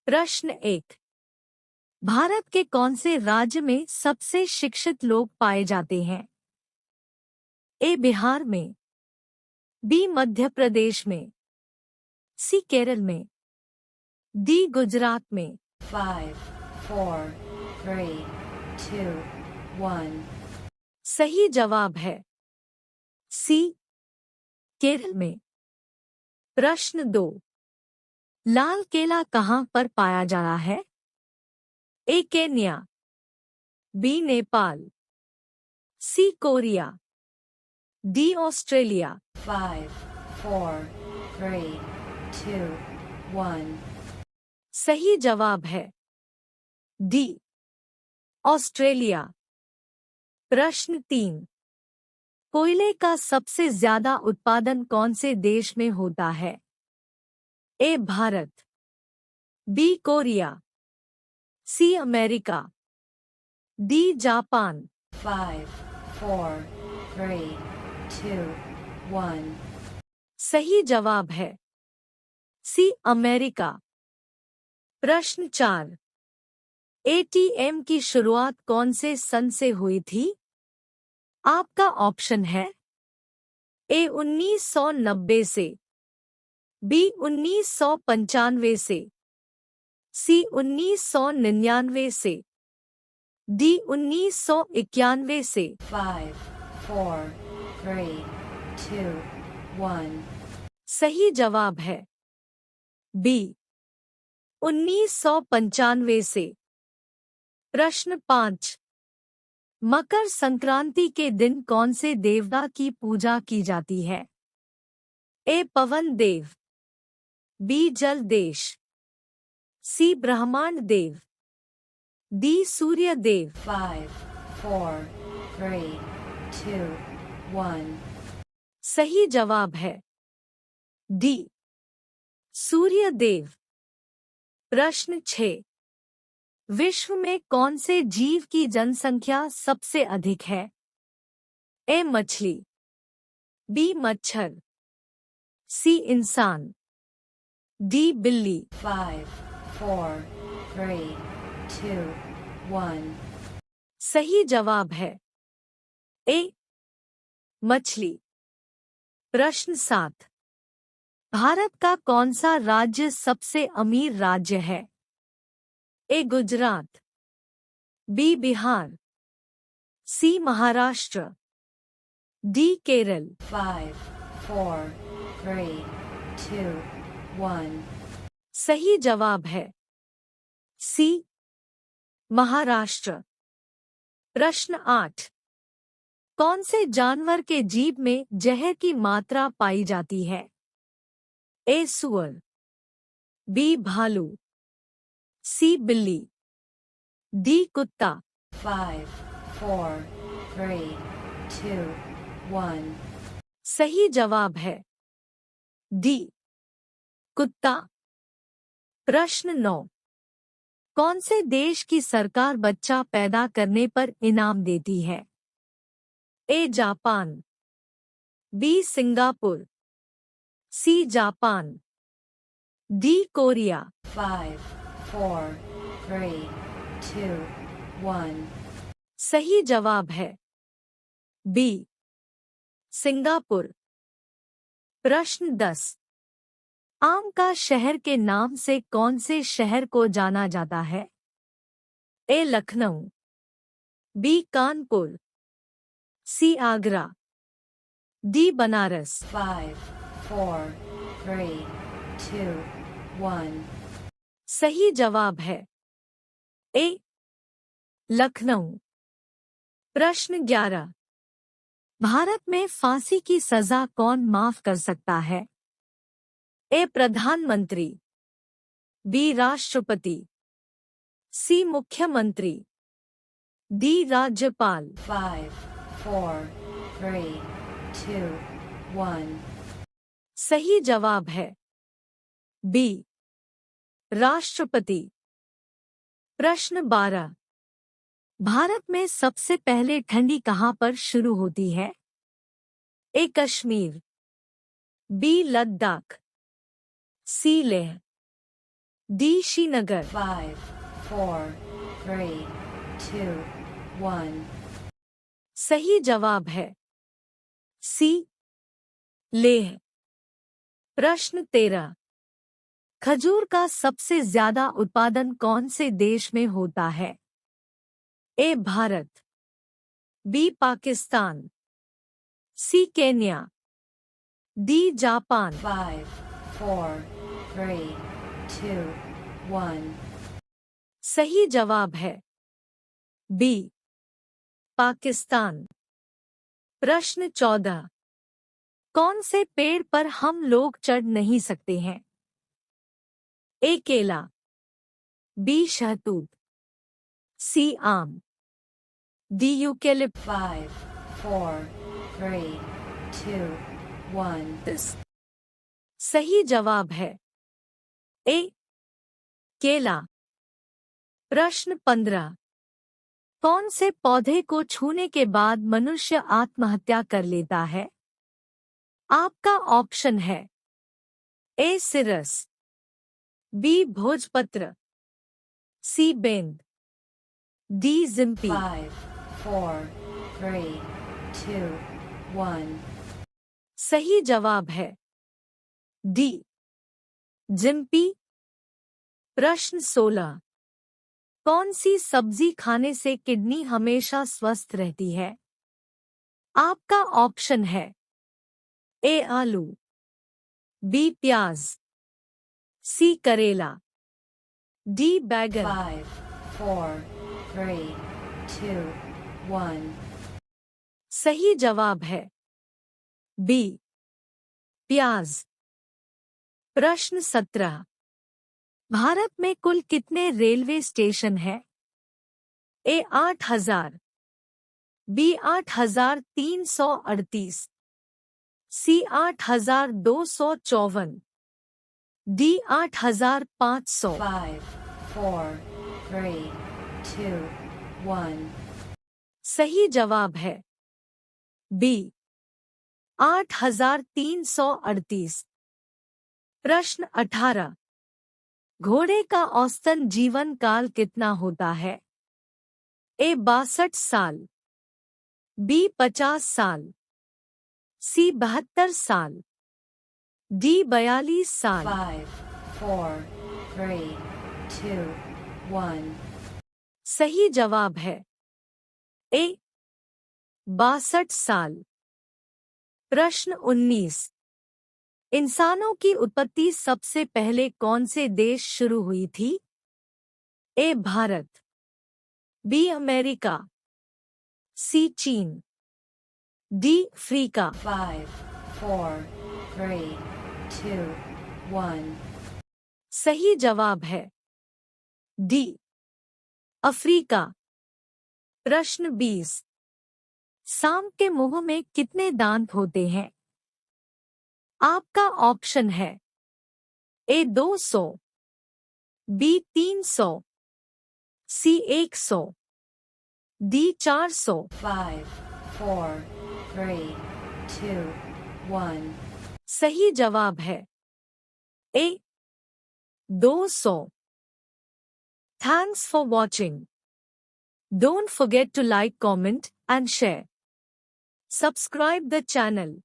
प्रश्न 1। भारत के कौन से राज्य में सबसे शिक्षित लोग पाए जाते हैं? ए बिहार में, बी मध्य प्रदेश में, सी केरल में, डी गुजरात में। 5, 4, 3, 2, 1। सही जवाब है सी केरल में। प्रश्न 2। लाल केला कहाँ पर पाया जा रहा है? ए केन्या, बी नेपाल, सी कोरिया, डी ऑस्ट्रेलिया। 5, 4, 3, 2, 1। सही जवाब है डी ऑस्ट्रेलिया। प्रश्न 3। कोयले का सबसे ज्यादा उत्पादन कौन से देश में होता है? A Bharat, B Korea, C America, D Japan. 5, 4, 3, 2, 1। सही जवाब है सी अमेरिका। प्रश्न 4। एटीएम की शुरुआत कौन से सन से हुई थी? आपका ऑप्शन है ए 1990 से, बी 1995 से, सी 1999 से, डी 1991 से। 5, 4, 3, 2, 1। सही जवाब है बी 1995 से। प्रश्न 5। मकर संक्रांति के दिन कौन से देवता की पूजा की जाती है? ए पवन देव, बी जल देश, सी ब्रह्मांड देव, डी सूर्य देव। 5, 4, 3, 2, 1। सही जवाब है डी सूर्य देव। प्रश्न 6। विश्व में कौन से जीव की जनसंख्या सबसे अधिक है? ए मछली, बी मच्छर, सी इंसान, डी बिल्ली। 5, 4, 3, 2, 1। सही जवाब है ए मछली। प्रश्न 7। भारत का कौन सा राज्य सबसे अमीर राज्य है? ए गुजरात, बी बिहार, सी महाराष्ट्र, डी केरल। 5, 4, 3, 2, 1। सही जवाब है सी महाराष्ट्र। प्रश्न 8। कौन से जानवर के जीभ में जहर की मात्रा पाई जाती है? ए सुअर, बी भालू, सी बिल्ली, डी कुत्ता। 5, 4, 3, 2, 1। सही जवाब है डी कुत्ता। प्रश्न 9। कौन से देश की सरकार बच्चा पैदा करने पर इनाम देती है? A Japan, B Singapore, C Japan, D Korea. 5, 4, 3, 2, 1। सही जवाब है बी सिंगापुर। प्रश्न 10। आम का शहर के नाम से कौन से शहर को जाना जाता है? ए लखनऊ, बी कानपुर, सी आगरा, डी बनारस। 5, 4, 3, 2, 1। सही जवाब है ए लखनऊ। प्रश्न 11। भारत में फांसी की सजा कौन माफ कर सकता है? ए प्रधानमंत्री, बी राष्ट्रपति, सी मुख्यमंत्री, डी राज्यपाल। 5, 4, 3, 2, 1। सही जवाब है बी राष्ट्रपति। प्रश्न 12। भारत में सबसे पहले ठंडी कहाँ पर शुरू होती है? ए कश्मीर, बी लद्दाख, सी लेह, डी श्रीनगर। 5, 4, 3, 2, 1. सही जवाब है सी लेह। प्रश्न 13। खजूर का सबसे ज्यादा उत्पादन कौन से देश में होता है? A Bharat, B Pakistan, C Kenya, D Japan. 5, 4, 3, 2, 1. सही जवाब है बी पाकिस्तान। प्रश्न 14। कौन से पेड़ पर हम लोग चढ़ नहीं सकते हैं? ए केला, बी शहतूत, सी आम, डी यूकेलिप्टस। 5, 4, 3, 2, 1. सही जवाब है ए केला। प्रश्न 15। कौन से पौधे को छूने के बाद मनुष्य आत्महत्या कर लेता है? आपका ऑप्शन है ए सिरस, बी भोजपत्र, सी बेंद, डी जिम्पी। 5, 4, 3, 2, 1. सही जवाब है डी जिम्पी। प्रश्न 16। कौन सी सब्जी खाने से किडनी हमेशा स्वस्थ रहती है? आपका ऑप्शन है ए आलू, बी प्याज, सी करेला, डी बैगन। 5, 4, 3, 2, 1. सही जवाब है बी प्याज। प्रश्न 17। भारत में कुल कितने रेलवे स्टेशन हैं? ए 8,000, बी 8,338, सी 8,254, डी 8,500। 5, 4, 3, 2, 1. सही जवाब है बी 8,338। प्रश्न 18। घोड़े का औसतन जीवन काल कितना होता है? ए 62 साल, बी 50 साल, सी 72 साल, डी 42 साल। 5, 4, 3, 2, 1. सही जवाब है ए 62 साल। प्रश्न 19। इंसानों की उत्पत्ति सबसे पहले कौन से देश शुरू हुई थी? ए भारत, बी अमेरिका, सी चीन, डी अफ्रीका। 5, 4, 3, 2, 1. सही जवाब है डी अफ्रीका। प्रश्न 20। सांप के मुंह में कितने दांत होते हैं? आपका ऑप्शन है ए 200, बी 300, सी 100, डी 400। 5, 4, 3, 2, 1. सही जवाब है ए 200। Thanks for watching. Don't forget to like, comment and share. Subscribe the channel.